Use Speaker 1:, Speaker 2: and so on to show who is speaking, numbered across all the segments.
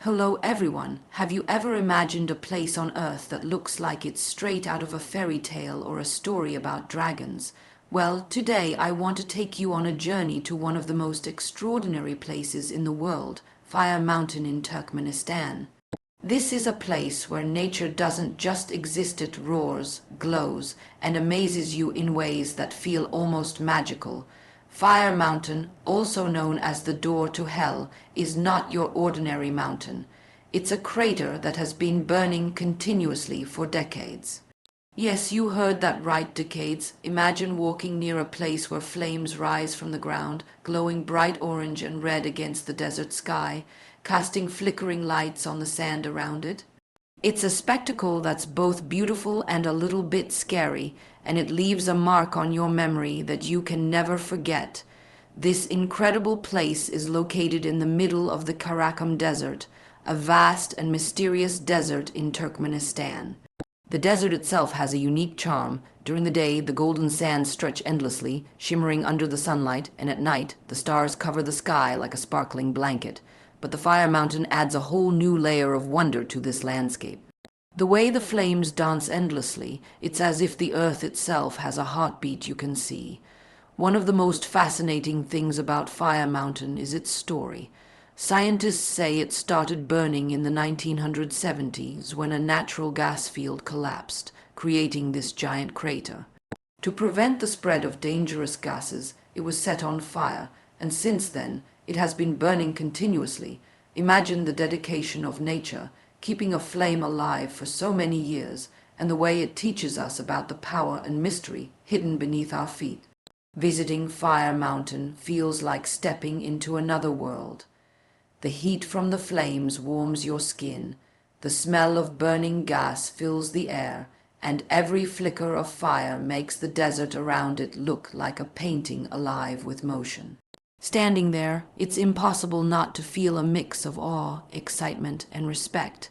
Speaker 1: Hello everyone. Have you ever imagined a place on Earth that looks like it's straight out of a fairy tale or a story about dragons? Well, today I want to take you on a journey to one of the most extraordinary places in the world, Fire Mountain in Turkmenistan. This is a place where nature doesn't just exist, it roars, glows, and amazes you in ways that feel almost magical. Fire Mountain, also known as the door to hell, is not your ordinary mountain. It's a crater that has been burning continuously for decades. Yes, you heard that right, decades. Imagine walking near a place where flames rise from the ground, glowing bright orange and red against the desert sky, casting flickering lights on the sand around it. It's a spectacle that's both beautiful and a little bit scary, and it leaves a mark on your memory that you can never forget. This incredible place is located in the middle of the Karakum Desert, a vast and mysterious desert in Turkmenistan. The desert itself has a unique charm. During the day, the golden sands stretch endlessly, shimmering under the sunlight, and at night, the stars cover the sky like a sparkling blanket. But the Fire Mountain adds a whole new layer of wonder to this landscape. The way the flames dance endlessly, it's as if the earth itself has a heartbeat you can see. One of the most fascinating things about Fire Mountain is its story. Scientists say it started burning in the 1970s when a natural gas field collapsed, creating this giant crater. To prevent the spread of dangerous gases, it was set on fire, and since then, it has been burning continuously. Imagine the dedication of nature, keeping a flame alive for so many years, and the way it teaches us about the power and mystery hidden beneath our feet. Visiting Fire Mountain feels like stepping into another world. The heat from the flames warms your skin, the smell of burning gas fills the air, and every flicker of fire makes the desert around it look like a painting alive with motion. Standing there, it's impossible not to feel a mix of awe, excitement, and respect.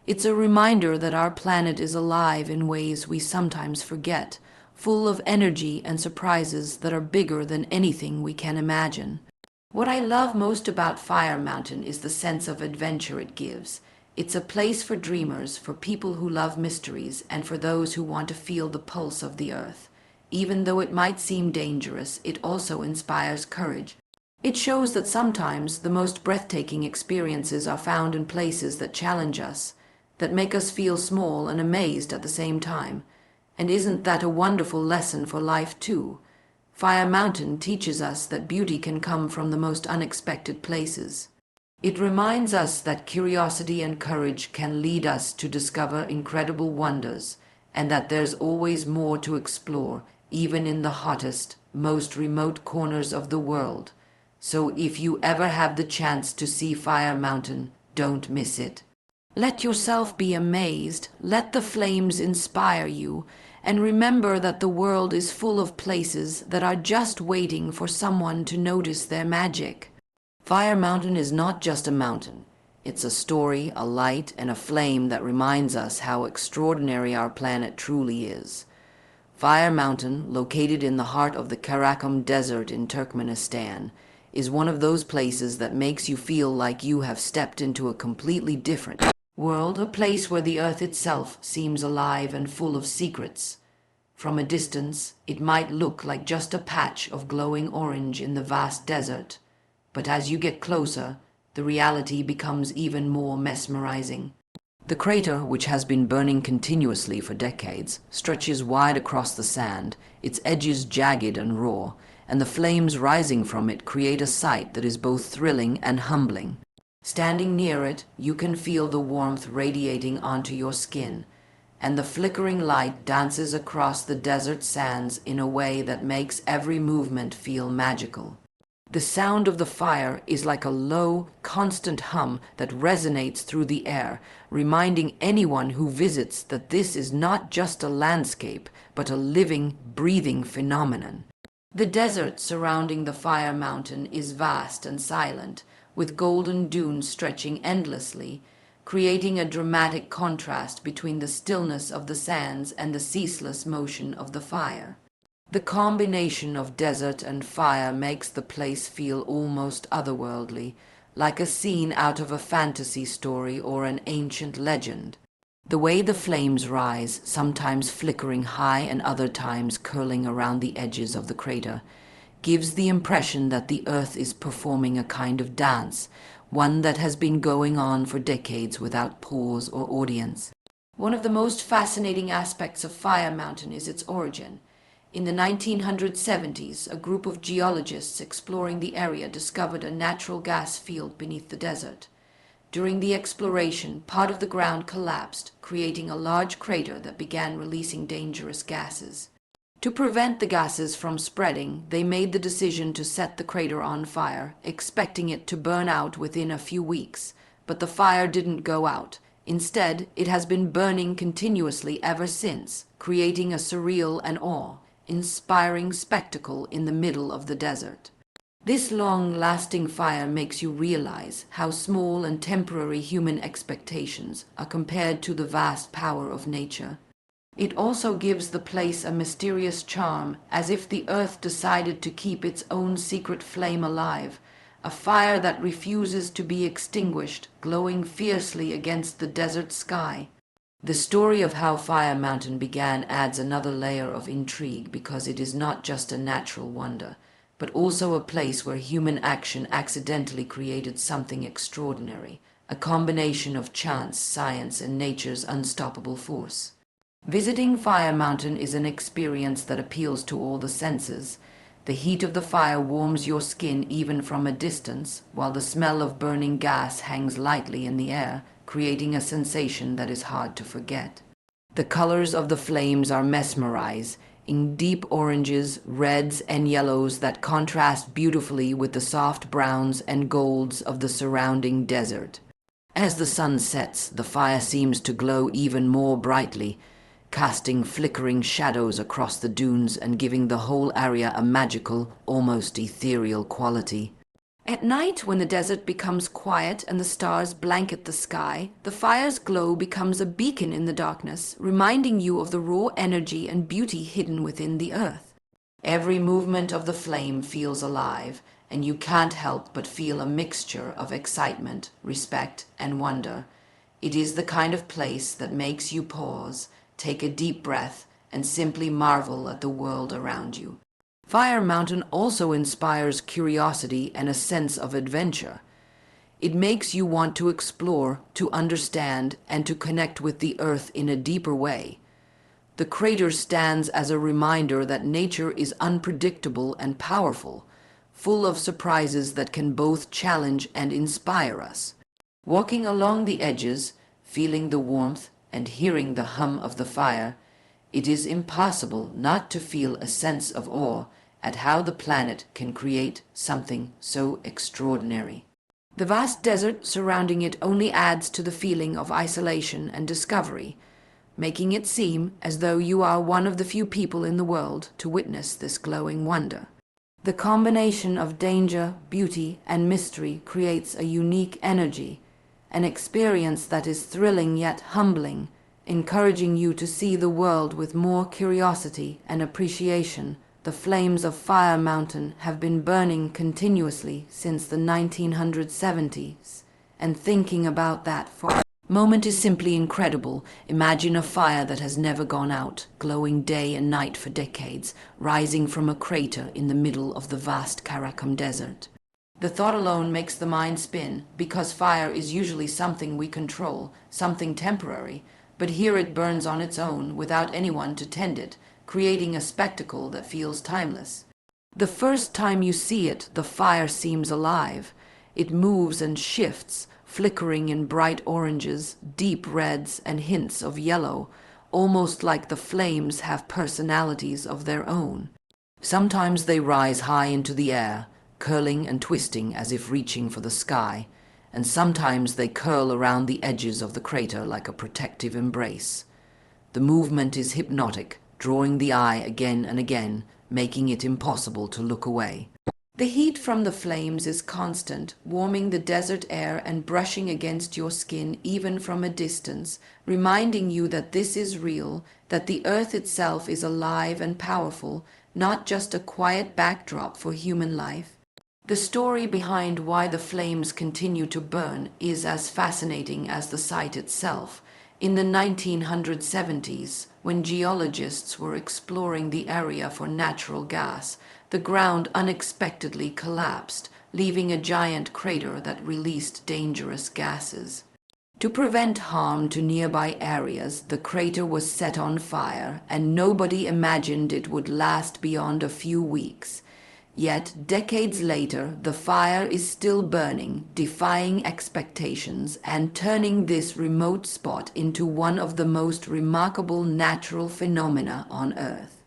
Speaker 1: It's a reminder that our planet is alive in ways we sometimes forget, full of energy and surprises that are bigger than anything we can imagine. What I love most about Fire Mountain is the sense of adventure it gives. It's a place for dreamers, for people who love mysteries, and for those who want to feel the pulse of the earth. Even though it might seem dangerous, it also inspires courage. It shows that sometimes the most breathtaking experiences are found in places that challenge us, that make us feel small and amazed at the same time. And isn't that a wonderful lesson for life too? Fire Mountain teaches us that beauty can come from the most unexpected places. It reminds us that curiosity and courage can lead us to discover incredible wonders, and that there's always more to explore, even in the hottest, most remote corners of the world. So if you ever have the chance to see Fire Mountain, don't miss it. Let yourself be amazed, let the flames inspire you, and remember that the world is full of places that are just waiting for someone to notice their magic. Fire Mountain is not just a mountain. It's a story, a light, and a flame that reminds us how extraordinary our planet truly is. Fire Mountain, located in the heart of the Karakum Desert in Turkmenistan, is one of those places that makes you feel like you have stepped into a completely different world, a place where the earth itself seems alive and full of secrets. From a distance, it might look like just a patch of glowing orange in the vast desert, but as you get closer, the reality becomes even more mesmerizing. The crater, which has been burning continuously for decades, stretches wide across the sand, its edges jagged and raw, and the flames rising from it create a sight that is both thrilling and humbling. Standing near it, you can feel the warmth radiating onto your skin, and the flickering light dances across the desert sands in a way that makes every movement feel magical. The sound of the fire is like a low, constant hum that resonates through the air, reminding anyone who visits that this is not just a landscape, but a living, breathing phenomenon. The desert surrounding the Fire Mountain is vast and silent, with golden dunes stretching endlessly, creating a dramatic contrast between the stillness of the sands and the ceaseless motion of the fire. The combination of desert and fire makes the place feel almost otherworldly, like a scene out of a fantasy story or an ancient legend. The way the flames rise, sometimes flickering high and other times curling around the edges of the crater, gives the impression that the earth is performing a kind of dance, one that has been going on for decades without pause or audience. One of the most fascinating aspects of Fire Mountain is its origin. In the 1970s, a group of geologists exploring the area discovered a natural gas field beneath the desert. During the exploration, part of the ground collapsed, creating a large crater that began releasing dangerous gases. To prevent the gases from spreading, they made the decision to set the crater on fire, expecting it to burn out within a few weeks. But the fire didn't go out. Instead, it has been burning continuously ever since, creating a surreal and awe-inspiring spectacle in the middle of the desert. This long-lasting fire makes you realize how small and temporary human expectations are compared to the vast power of nature. It also gives the place a mysterious charm, as if the earth decided to keep its own secret flame alive, a fire that refuses to be extinguished, glowing fiercely against the desert sky. The story of how Fire Mountain began adds another layer of intrigue because it is not just a natural wonder, but also a place where human action accidentally created something extraordinary, a combination of chance, science, and nature's unstoppable force. Visiting Fire Mountain is an experience that appeals to all the senses. The heat of the fire warms your skin even from a distance, while the smell of burning gas hangs lightly in the air, creating a sensation that is hard to forget. The colors of the flames are mesmerizing, in deep oranges, reds, and yellows that contrast beautifully with the soft browns and golds of the surrounding desert. As the sun sets, the fire seems to glow even more brightly, casting flickering shadows across the dunes and giving the whole area a magical, almost ethereal quality. At night, when the desert becomes quiet and the stars blanket the sky, the fire's glow becomes a beacon in the darkness, reminding you of the raw energy and beauty hidden within the earth. Every movement of the flame feels alive, and you can't help but feel a mixture of excitement, respect, and wonder. It is the kind of place that makes you pause, take a deep breath, and simply marvel at the world around you. Fire Mountain also inspires curiosity and a sense of adventure. It makes you want to explore, to understand, and to connect with the earth in a deeper way. The crater stands as a reminder that nature is unpredictable and powerful, full of surprises that can both challenge and inspire us. Walking along the edges, feeling the warmth, and hearing the hum of the fire, it is impossible not to feel a sense of awe at how the planet can create something so extraordinary. The vast desert surrounding it only adds to the feeling of isolation and discovery, making it seem as though you are one of the few people in the world to witness this glowing wonder. The combination of danger, beauty, and mystery creates a unique energy, an experience that is thrilling yet humbling, encouraging you to see the world with more curiosity and appreciation. The flames of Fire Mountain have been burning continuously since the 1970s, and thinking about that for a moment is simply incredible. Imagine a fire that has never gone out, glowing day and night for decades, rising from a crater in the middle of the vast Karakum Desert. The thought alone makes the mind spin, because fire is usually something we control, something temporary, but here it burns on its own without anyone to tend it, creating a spectacle that feels timeless. The first time you see it, the fire seems alive. It moves and shifts, flickering in bright oranges, deep reds, and hints of yellow, almost like the flames have personalities of their own. Sometimes they rise high into the air, curling and twisting as if reaching for the sky, and sometimes they curl around the edges of the crater like a protective embrace. The movement is hypnotic, drawing the eye again and again, making it impossible to look away. The heat from the flames is constant, warming the desert air and brushing against your skin even from a distance, reminding you that this is real, that the earth itself is alive and powerful, not just a quiet backdrop for human life. The story behind why the flames continue to burn is as fascinating as the site itself. In the 1970s, when geologists were exploring the area for natural gas, the ground unexpectedly collapsed, leaving a giant crater that released dangerous gases. To prevent harm to nearby areas, the crater was set on fire, and nobody imagined it would last beyond a few weeks. Yet, decades later, the fire is still burning, defying expectations, and turning this remote spot into one of the most remarkable natural phenomena on Earth.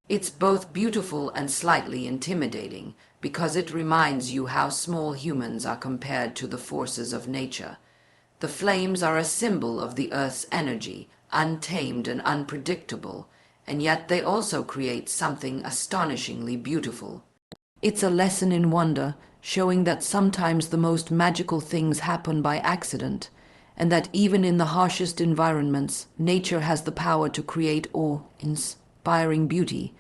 Speaker 1: It's both beautiful and slightly intimidating, because it reminds you how small humans are compared to the forces of nature. The flames are a symbol of the Earth's energy, untamed and unpredictable, and yet they also create something astonishingly beautiful. It's a lesson in wonder, showing that sometimes the most magical things happen by accident, and that even in the harshest environments, nature has the power to create awe-inspiring beauty.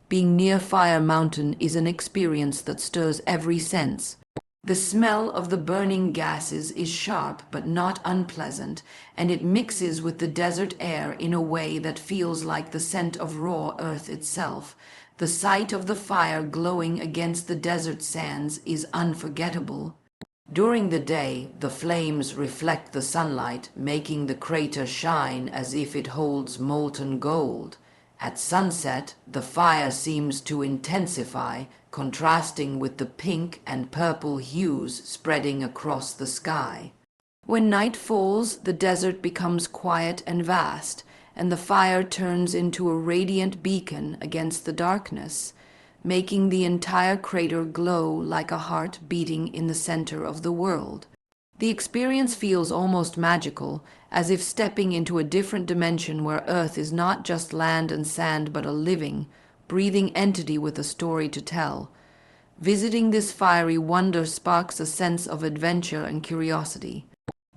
Speaker 1: Being near Fire Mountain is an experience that stirs every sense. The smell of the burning gases is sharp but not unpleasant, and it mixes with the desert air in a way that feels like the scent of raw earth itself. The sight of the fire glowing against the desert sands is unforgettable. During the day, the flames reflect the sunlight, making the crater shine as if it holds molten gold. At sunset, the fire seems to intensify, contrasting with the pink and purple hues spreading across the sky. When night falls, the desert becomes quiet and vast, and the fire turns into a radiant beacon against the darkness, making the entire crater glow like a heart beating in the center of the world. The experience feels almost magical, as if stepping into a different dimension where Earth is not just land and sand but a living, breathing entity with a story to tell. Visiting this fiery wonder sparks a sense of adventure and curiosity.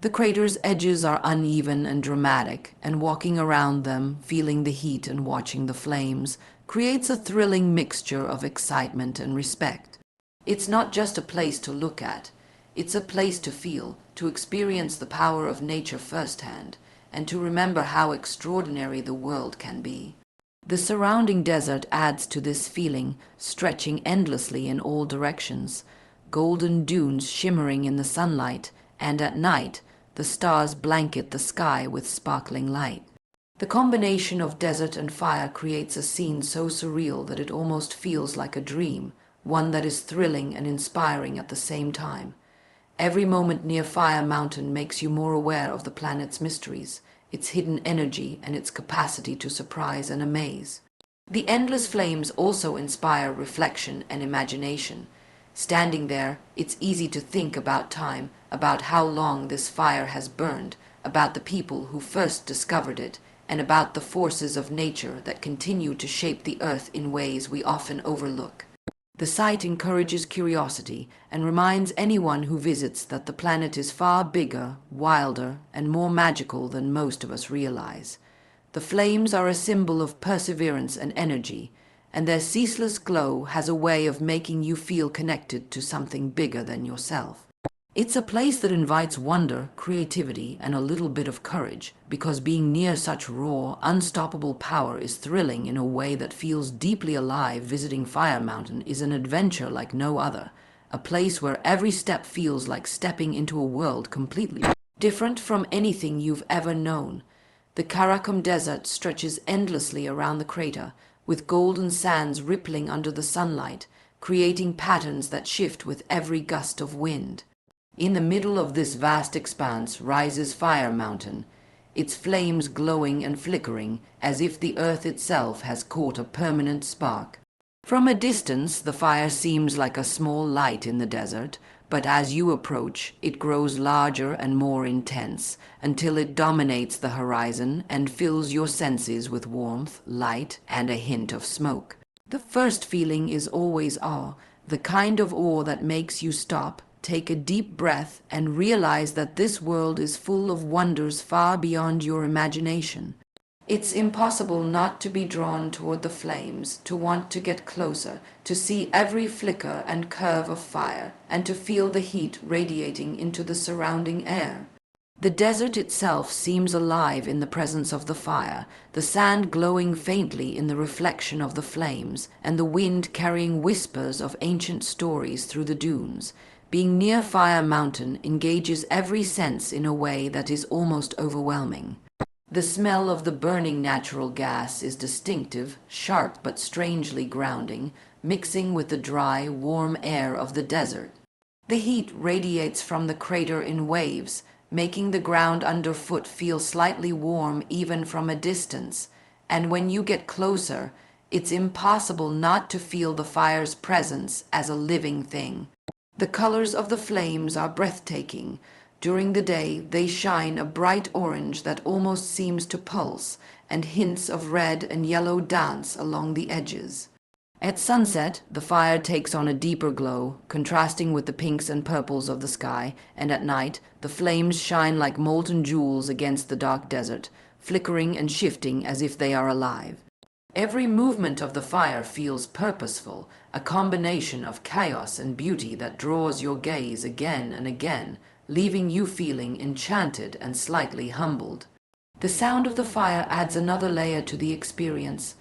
Speaker 1: The crater's edges are uneven and dramatic, and walking around them, feeling the heat and watching the flames, creates a thrilling mixture of excitement and respect. It's not just a place to look at, it's a place to feel, to experience the power of nature firsthand, and to remember how extraordinary the world can be. The surrounding desert adds to this feeling, stretching endlessly in all directions, golden dunes shimmering in the sunlight, and at night, the stars blanket the sky with sparkling light. The combination of desert and fire creates a scene so surreal that it almost feels like a dream, one that is thrilling and inspiring at the same time. Every moment near Fire Mountain makes you more aware of the planet's mysteries, its hidden energy, and its capacity to surprise and amaze. The endless flames also inspire reflection and imagination. Standing there, it's easy to think about time, about how long this fire has burned, about the people who first discovered it, and about the forces of nature that continue to shape the earth in ways we often overlook. The site encourages curiosity and reminds anyone who visits that the planet is far bigger, wilder, and more magical than most of us realize. The flames are a symbol of perseverance and energy, and their ceaseless glow has a way of making you feel connected to something bigger than yourself. It's a place that invites wonder, creativity, and a little bit of courage, because being near such raw, unstoppable power is thrilling in a way that feels deeply alive. Visiting Fire Mountain is an adventure like no other, a place where every step feels like stepping into a world completely different from anything you've ever known. The Karakum Desert stretches endlessly around the crater, with golden sands rippling under the sunlight, creating patterns that shift with every gust of wind. In the middle of this vast expanse rises Fire Mountain, its flames glowing and flickering as if the earth itself has caught a permanent spark. From a distance, the fire seems like a small light in the desert, but as you approach, it grows larger and more intense, until it dominates the horizon and fills your senses with warmth, light, and a hint of smoke. The first feeling is always awe, the kind of awe that makes you stop, take a deep breath, and realize that this world is full of wonders far beyond your imagination. It's impossible not to be drawn toward the flames, to want to get closer, to see every flicker and curve of fire, and to feel the heat radiating into the surrounding air. The desert itself seems alive in the presence of the fire, the sand glowing faintly in the reflection of the flames, and the wind carrying whispers of ancient stories through the dunes. Being near Fire Mountain engages every sense in a way that is almost overwhelming. The smell of the burning natural gas is distinctive, sharp but strangely grounding, mixing with the dry, warm air of the desert. The heat radiates from the crater in waves, making the ground underfoot feel slightly warm even from a distance, and when you get closer, it's impossible not to feel the fire's presence as a living thing. The colors of the flames are breathtaking. During the day, they shine a bright orange that almost seems to pulse, and hints of red and yellow dance along the edges. At sunset, the fire takes on a deeper glow, contrasting with the pinks and purples of the sky, and at night, the flames shine like molten jewels against the dark desert, flickering and shifting as if they are alive. Every movement of the fire feels purposeful, a combination of chaos and beauty that draws your gaze again and again, leaving you feeling enchanted and slightly humbled. The sound of the fire adds another layer to the experience,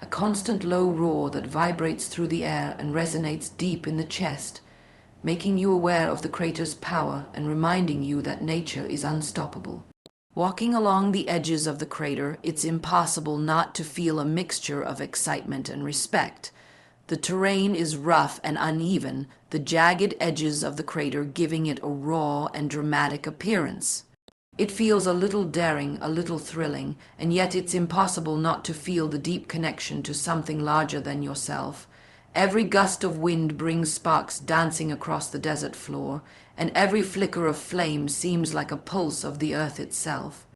Speaker 1: a constant low roar that vibrates through the air and resonates deep in the chest, making you aware of the crater's power and reminding you that nature is unstoppable. Walking along the edges of the crater, it's impossible not to feel a mixture of excitement and respect. The terrain is rough and uneven, the jagged edges of the crater giving it a raw and dramatic appearance. It feels a little daring, a little thrilling, and yet it's impossible not to feel the deep connection to something larger than yourself. Every gust of wind brings sparks dancing across the desert floor, and every flicker of flame seems like a pulse of the earth itself.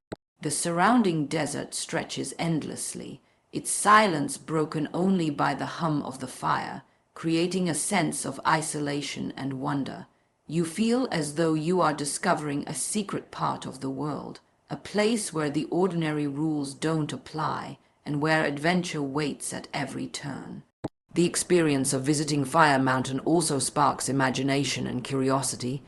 Speaker 1: The surrounding desert stretches endlessly, its silence broken only by the hum of the fire, creating a sense of isolation and wonder. You feel as though you are discovering a secret part of the world, a place where the ordinary rules don't apply, and where adventure waits at every turn. The experience of visiting Fire Mountain also sparks imagination and curiosity.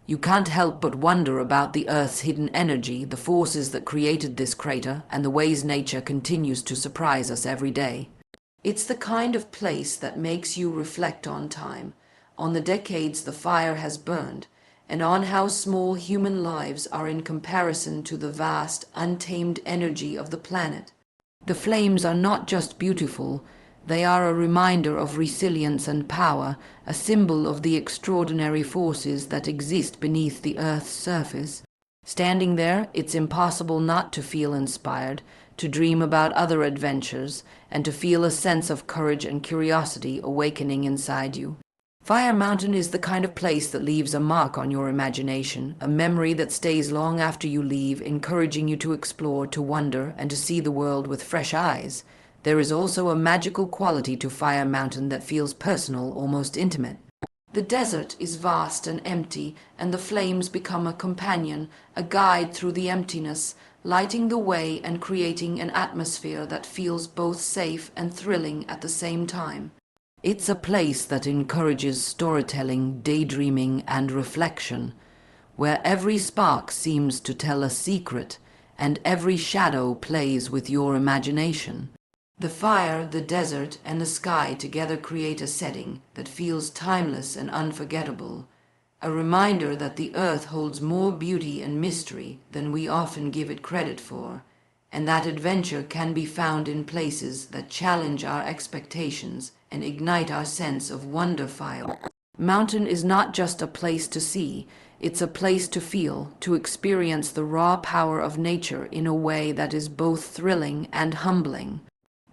Speaker 1: You can't help but wonder about the Earth's hidden energy, the forces that created this crater, and the ways nature continues to surprise us every day. It's the kind of place that makes you reflect on time, on the decades the fire has burned, and on how small human lives are in comparison to the vast, untamed energy of the planet. The flames are not just beautiful, they are a reminder of resilience and power, a symbol of the extraordinary forces that exist beneath the Earth's surface. Standing there, it's impossible not to feel inspired, to dream about other adventures, and to feel a sense of courage and curiosity awakening inside you. Fire Mountain is the kind of place that leaves a mark on your imagination, a memory that stays long after you leave, encouraging you to explore, to wonder, and to see the world with fresh eyes. There is also a magical quality to Fire Mountain that feels personal, almost intimate. The desert is vast and empty, and the flames become a companion, a guide through the emptiness, lighting the way and creating an atmosphere that feels both safe and thrilling at the same time. It's a place that encourages storytelling, daydreaming, and reflection, where every spark seems to tell a secret, and every shadow plays with your imagination. The fire, the desert, and the sky together create a setting that feels timeless and unforgettable, a reminder that the earth holds more beauty and mystery than we often give it credit for, and that adventure can be found in places that challenge our expectations and ignite our sense of wonder. Fire Mountain is not just a place to see, it's a place to feel, to experience the raw power of nature in a way that is both thrilling and humbling.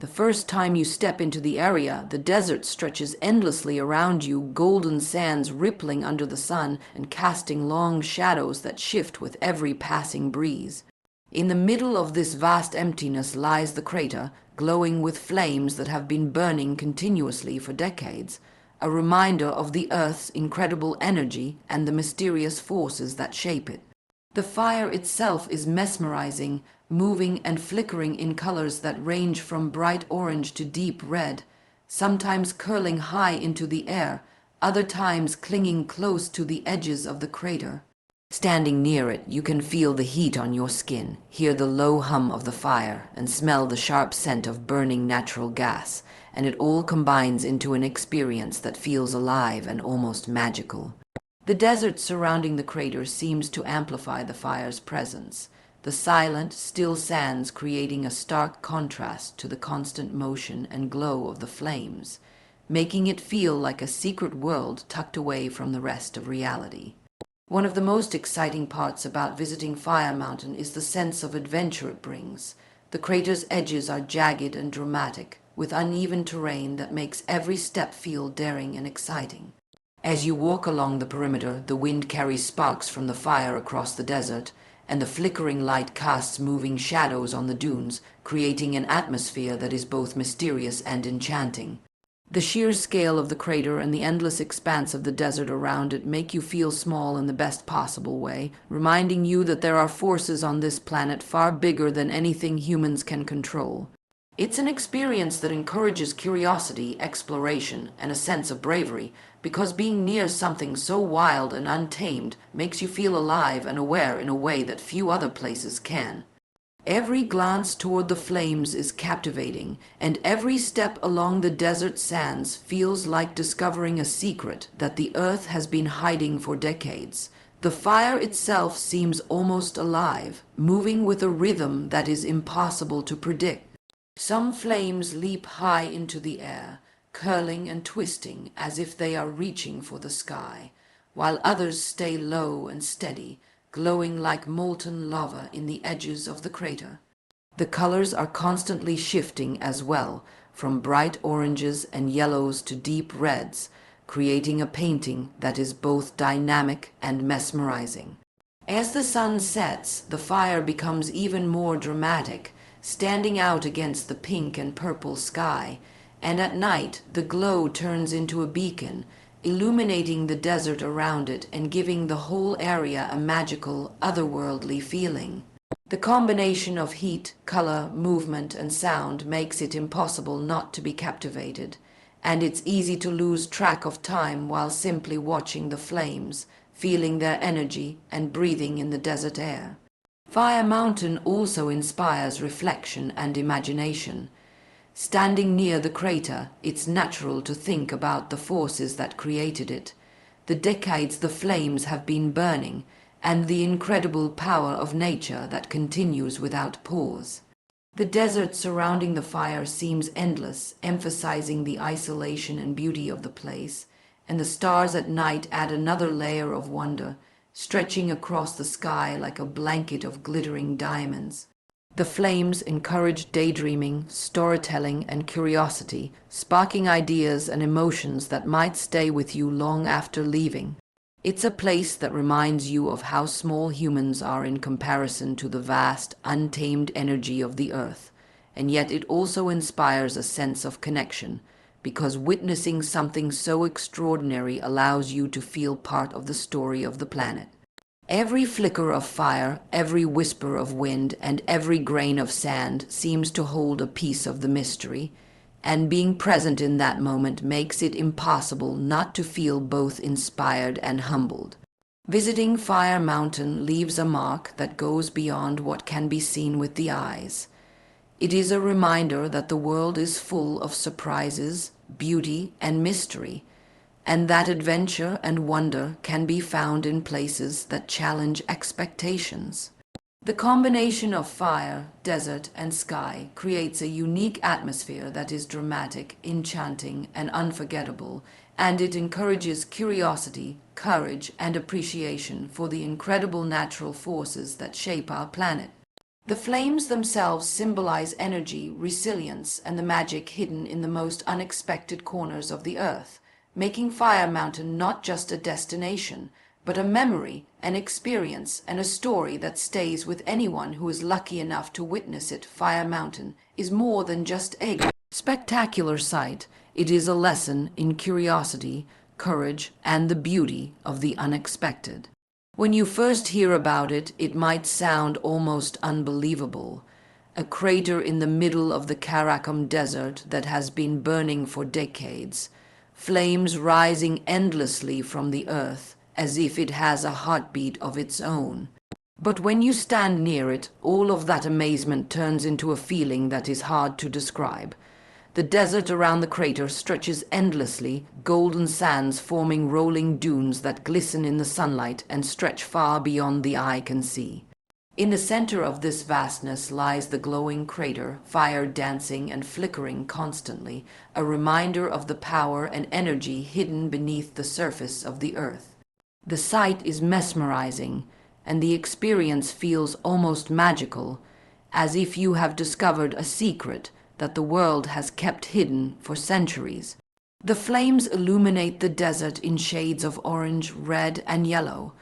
Speaker 1: The first time you step into the area, the desert stretches endlessly around you, golden sands rippling under the sun and casting long shadows that shift with every passing breeze. In the middle of this vast emptiness lies the crater, glowing with flames that have been burning continuously for decades, a reminder of the Earth's incredible energy and the mysterious forces that shape it. The fire itself is mesmerizing, moving and flickering in colors that range from bright orange to deep red, sometimes curling high into the air, other times clinging close to the edges of the crater. Standing near it, you can feel the heat on your skin, hear the low hum of the fire, and smell the sharp scent of burning natural gas, and it all combines into an experience that feels alive and almost magical. The desert surrounding the crater seems to amplify the fire's presence, the silent, still sands creating a stark contrast to the constant motion and glow of the flames, making it feel like a secret world tucked away from the rest of reality. One of the most exciting parts about visiting Fire Mountain is the sense of adventure it brings. The crater's edges are jagged and dramatic, with uneven terrain that makes every step feel daring and exciting. As you walk along the perimeter, the wind carries sparks from the fire across the desert, and the flickering light casts moving shadows on the dunes, creating an atmosphere that is both mysterious and enchanting. The sheer scale of the crater and the endless expanse of the desert around it make you feel small in the best possible way, reminding you that there are forces on this planet far bigger than anything humans can control. It's an experience that encourages curiosity, exploration, and a sense of bravery, because being near something so wild and untamed makes you feel alive and aware in a way that few other places can. Every glance toward the flames is captivating, and every step along the desert sands feels like discovering a secret that the earth has been hiding for decades. The fire itself seems almost alive, moving with a rhythm that is impossible to predict. Some flames leap high into the air, curling and twisting as if they are reaching for the sky, while others stay low and steady, glowing like molten lava in the edges of the crater. The colors are constantly shifting as well, from bright oranges and yellows to deep reds, creating a painting that is both dynamic and mesmerizing. As the sun sets, the fire becomes even more dramatic, standing out against the pink and purple sky, and at night the glow turns into a beacon, illuminating the desert around it and giving the whole area a magical, otherworldly feeling. The combination of heat, color, movement, and sound makes it impossible not to be captivated, and it's easy to lose track of time while simply watching the flames, feeling their energy, and breathing in the desert air. Fire Mountain also inspires reflection and imagination. Standing near the crater, it's natural to think about the forces that created it, the decades the flames have been burning, and the incredible power of nature that continues without pause. The desert surrounding the fire seems endless, emphasizing the isolation and beauty of the place, and the stars at night add another layer of wonder, stretching across the sky like a blanket of glittering diamonds. The flames encourage daydreaming, storytelling, and curiosity, sparking ideas and emotions that might stay with you long after leaving. It's a place that reminds you of how small humans are in comparison to the vast, untamed energy of the earth, and yet it also inspires a sense of connection, because witnessing something so extraordinary allows you to feel part of the story of the planet. Every flicker of fire, every whisper of wind, and every grain of sand seems to hold a piece of the mystery, and being present in that moment makes it impossible not to feel both inspired and humbled. Visiting Fire Mountain leaves a mark that goes beyond what can be seen with the eyes. It is a reminder that the world is full of surprises, beauty, and mystery, and that adventure and wonder can be found in places that challenge expectations. The combination of fire, desert, and sky creates a unique atmosphere that is dramatic, enchanting, and unforgettable, and it encourages curiosity, courage, and appreciation for the incredible natural forces that shape our planet. The flames themselves symbolize energy, resilience, and the magic hidden in the most unexpected corners of the earth, making Fire Mountain not just a destination, but a memory, an experience, and a story that stays with anyone who is lucky enough to witness it. Fire Mountain is more than just a spectacular sight. It is a lesson in curiosity, courage, and the beauty of the unexpected. When you first hear about it, it might sound almost unbelievable. A crater in the middle of the Karakum Desert that has been burning for decades, flames rising endlessly from the earth as if it has a heartbeat of its own. But when you stand near it, all of that amazement turns into a feeling that is hard to describe. The desert around the crater stretches endlessly, golden sands forming rolling dunes that glisten in the sunlight and stretch far beyond the eye can see. In the center of this vastness lies the glowing crater, fire dancing and flickering constantly, a reminder of the power and energy hidden beneath the surface of the earth. The sight is mesmerizing, and the experience feels almost magical, as if you have discovered a secret that the world has kept hidden for centuries. The flames illuminate the desert in shades of orange, red, and yellow,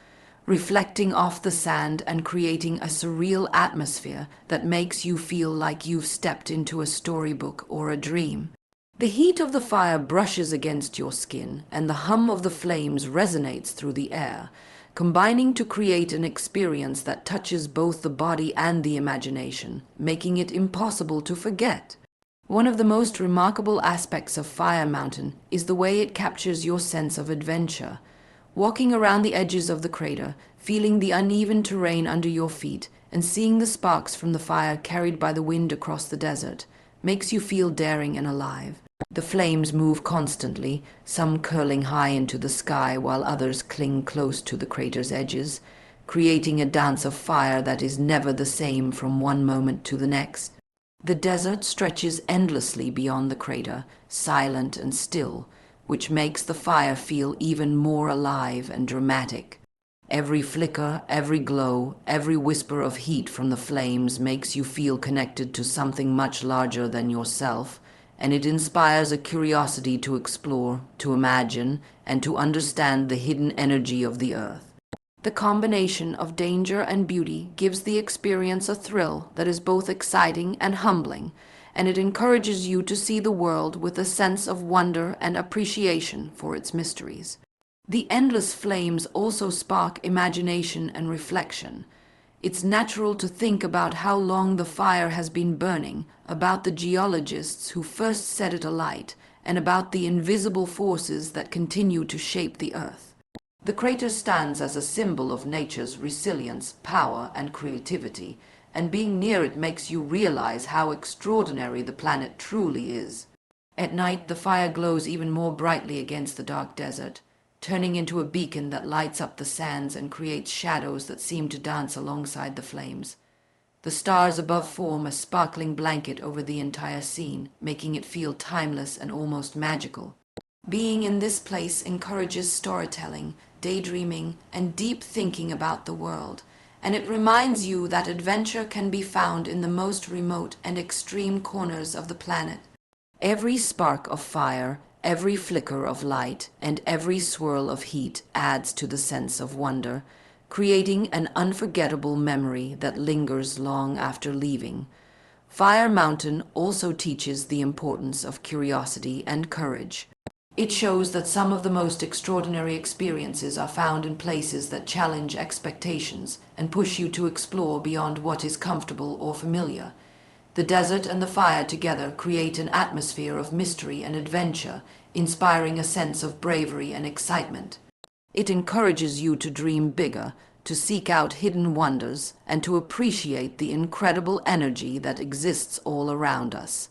Speaker 1: reflecting off the sand and creating a surreal atmosphere that makes you feel like you've stepped into a storybook or a dream. The heat of the fire brushes against your skin, and the hum of the flames resonates through the air, combining to create an experience that touches both the body and the imagination, making it impossible to forget. One of the most remarkable aspects of Fire Mountain is the way it captures your sense of adventure. Walking around the edges of the crater, feeling the uneven terrain under your feet, and seeing the sparks from the fire carried by the wind across the desert, makes you feel daring and alive. The flames move constantly, some curling high into the sky while others cling close to the crater's edges, creating a dance of fire that is never the same from one moment to the next. The desert stretches endlessly beyond the crater, silent and still, which makes the fire feel even more alive and dramatic. Every flicker, every glow, every whisper of heat from the flames makes you feel connected to something much larger than yourself, and it inspires a curiosity to explore, to imagine, and to understand the hidden energy of the earth. The combination of danger and beauty gives the experience a thrill that is both exciting and humbling, and it encourages you to see the world with a sense of wonder and appreciation for its mysteries. The endless flames also spark imagination and reflection. It's natural to think about how long the fire has been burning, about the geologists who first set it alight, and about the invisible forces that continue to shape the earth. The crater stands as a symbol of nature's resilience, power, and creativity, and being near it makes you realize how extraordinary the planet truly is. At night, the fire glows even more brightly against the dark desert, turning into a beacon that lights up the sands and creates shadows that seem to dance alongside the flames. The stars above form a sparkling blanket over the entire scene, making it feel timeless and almost magical. Being in this place encourages storytelling, daydreaming, and deep thinking about the world, and it reminds you that adventure can be found in the most remote and extreme corners of the planet. Every spark of fire, every flicker of light, and every swirl of heat adds to the sense of wonder, creating an unforgettable memory that lingers long after leaving. Fire Mountain also teaches the importance of curiosity and courage. It shows that some of the most extraordinary experiences are found in places that challenge expectations and push you to explore beyond what is comfortable or familiar. The desert and the fire together create an atmosphere of mystery and adventure, inspiring a sense of bravery and excitement. It encourages you to dream bigger, to seek out hidden wonders, and to appreciate the incredible energy that exists all around us,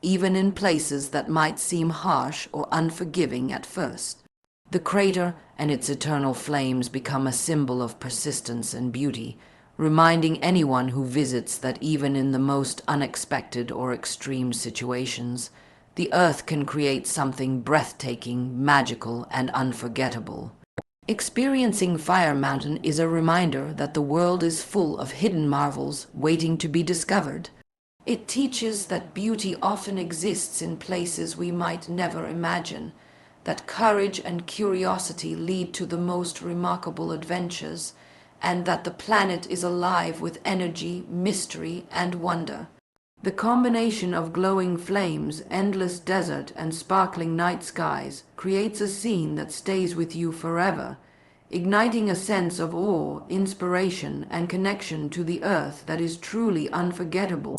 Speaker 1: even in places that might seem harsh or unforgiving at first. The crater and its eternal flames become a symbol of persistence and beauty, reminding anyone who visits that even in the most unexpected or extreme situations, the earth can create something breathtaking, magical, and unforgettable. Experiencing Fire Mountain is a reminder that the world is full of hidden marvels waiting to be discovered. It teaches that beauty often exists in places we might never imagine, that courage and curiosity lead to the most remarkable adventures, and that the planet is alive with energy, mystery, and wonder. The combination of glowing flames, endless desert, and sparkling night skies creates a scene that stays with you forever. igniting a sense of awe, inspiration, and connection to the earth that is truly unforgettable.